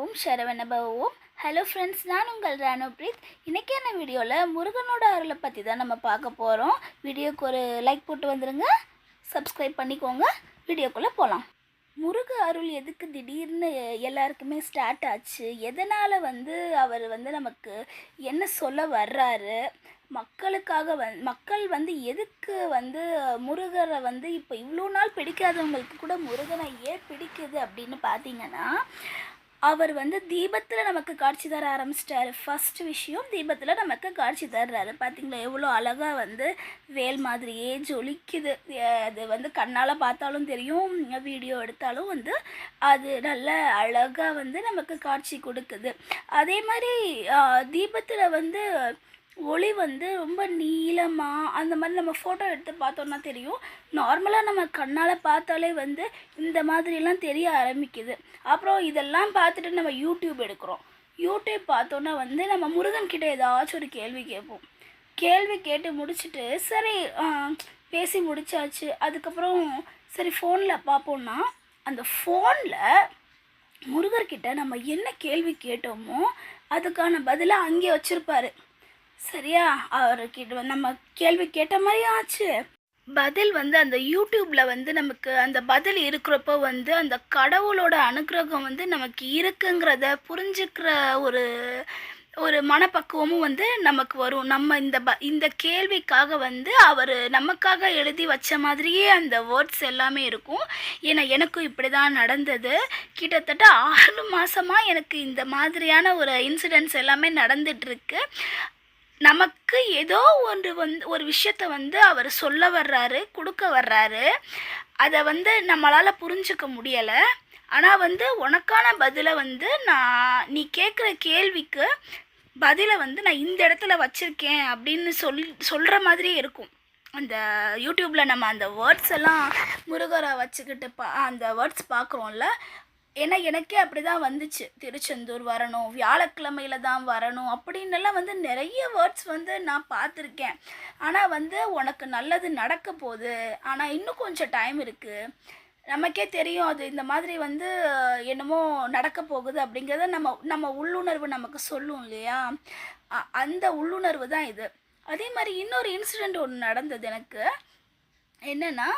ஓம் சரவணப ஓம். Hello friends, நான் உங்கள் ராணுப்ரீத். இன்றைக்கான வீடியோவில் முருகனோட அருளை பற்றி தான் நம்ம பார்க்க போகிறோம். வீடியோக்கு ஒரு லைக் போட்டு வந்துடுங்க, சப்ஸ்கிரைப் பண்ணிக்கோங்க. வீடியோக்குள்ளே போகலாம். முருக அருள் எதுக்கு திடீர்னு எல்லாருக்குமே ஸ்டார்ட் ஆச்சு? எதனால் அவர் நமக்கு என்ன சொல்ல வர்றாரு? மக்களுக்காக மக்கள் எதுக்கு முருகரை இப்போ இவ்வளோ நாள் பிடிக்காதவங்களுக்கு கூட முருகனை ஏன் பிடிக்குது அப்படின்னு பார்த்தீங்கன்னா, அவர் தீபத்தில் நமக்கு காட்சி தர ஆரம்பிச்சிட்டாரு. ஃபஸ்ட்டு விஷயம், தீபத்தில் நமக்கு காட்சி தர்றாரு. பார்த்திங்களா எவ்வளோ அழகாக வேல் மாதிரியே ஜொலிக்குது. அது கண்ணால் பார்த்தாலும் தெரியும், வீடியோ எடுத்தாலும் அது நல்ல அழகாக நமக்கு காட்சி கொடுக்குது. அதே மாதிரி தீபத்தில் ஒளி ரொம்ப நீளமாக அந்த மாதிரி நம்ம ஃபோட்டோ எடுத்து பார்த்தோன்னா தெரியும். நார்மலாக நம்ம கண்ணால் பார்த்தாலே இந்த மாதிரிலாம் தெரிய ஆரம்பிக்குது. அப்புறம் இதெல்லாம் பார்த்துட்டு நம்ம யூடியூப் எடுக்கிறோம். யூடியூப் பார்த்தோன்னா நம்ம முருகன்கிட்ட ஏதாச்சும் ஒரு கேள்வி கேட்போம். கேள்வி கேட்டு முடிச்சுட்டு சரி பேசி முடிச்சாச்சு. அதுக்கப்புறம் சரி ஃபோனில் பார்ப்போன்னா, அந்த ஃபோனில் முருகர்கிட்ட நம்ம என்ன கேள்வி கேட்டோமோ அதுக்கான பதிலை அங்கே வச்சுருப்பார். சரியா? அவர்கிட்ட நம்ம கேள்வி கேட்ட மாதிரி ஆச்சு. பதில் அந்த யூடியூப்பில் நமக்கு அந்த பதில் இருக்கிறப்போ அந்த கடவுளோட அனுக்கிரகம் நமக்கு இருக்குங்கிறத புரிஞ்சுக்கிற ஒரு மனப்பக்குவமும் நமக்கு வரும். நம்ம இந்த கேள்விக்காக அவர் நமக்காக எழுதி வச்ச மாதிரியே அந்த வேர்ட்ஸ் எல்லாமே இருக்கும். ஏன்னா எனக்கும் இப்படி தான் நடந்தது. கிட்டத்தட்ட 6 மாதமாக எனக்கு இந்த மாதிரியான ஒரு இன்சிடென்ட்ஸ் எல்லாமே நடந்துகிட்ருக்கு. நமக்கு ஏதோ ஒரு விஷயத்தை அவர் சொல்ல வர்றாரு, கொடுக்க வர்றாரு. அதை நம்மளால் புரிஞ்சிக்க முடியலை. ஆனால் உனக்கான பதிலை நீ கேட்குற கேள்விக்கு பதிலை நான் இந்த இடத்துல வச்சுருக்கேன் அப்படின்னு சொல்கிற மாதிரியே இருக்கும். அந்த யூடியூப்பில் நம்ம அந்த வேர்ட்ஸ் எல்லாம் முருகரை வச்சுக்கிட்டு அந்த வேர்ட்ஸ் பார்க்குறோம்ல. ஏன்னா எனக்கே அப்படி தான் வந்துச்சு. திருச்செந்தூர் வரணும், வியாழக்கிழமையில் தான் வரணும் அப்படின்னெல்லாம் நிறைய வேர்ட்ஸ் நான் பார்த்துருக்கேன். ஆனால் உனக்கு நல்லது நடக்க போகுது, ஆனால் இன்னும் கொஞ்சம் டைம் இருக்குது. நமக்கே தெரியும் அது இந்த மாதிரி என்னமோ நடக்க போகுது அப்படிங்கிறத நம்ம உள்ளுணர்வு நமக்கு சொல்லும் இல்லையா? அந்த உள்ளுணர்வு தான் இது. அதே மாதிரி இன்னொரு இன்சிடெண்ட் ஒன்று நடந்தது எனக்கு. என்னென்னா,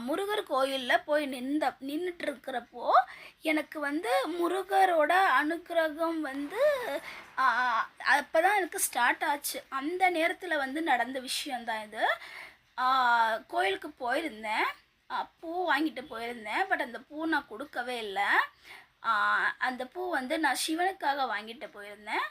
முருகர் கோயிலில் போய் நின்றுட்டுருக்கிறப்போ எனக்கு முருகரோட அனுக்கிரகம் அப்போ தான் எனக்கு ஸ்டார்ட் ஆச்சு. அந்த நேரத்தில் நடந்த விஷயந்தான் இது. கோயிலுக்கு போயிருந்தேன், பூ வாங்கிட்டு போயிருந்தேன். பட் அந்த பூ நான் கொடுக்கவே இல்லை. அந்த பூ நான் சிவனுக்காக வாங்கிட்டு போயிருந்தேன்.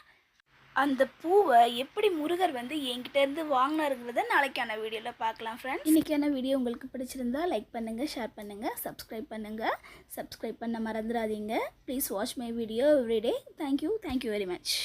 அந்த பூவை எப்படி முருகர் என்கிட்டேருந்து வாங்கினாருங்கிறத நாளைக்கான வீடியோவில் பார்க்கலாம் ஃப்ரெண்ட்ஸ். இன்றைக்கான வீடியோ உங்களுக்கு பிடிச்சிருந்தா லைக் பண்ணுங்கள், ஷேர் பண்ணுங்கள், சப்ஸ்கிரைப் பண்ணுங்கள். சப்ஸ்கிரைப் பண்ண மறந்துடாதீங்க. Please watch my video everyday. Thank you very much.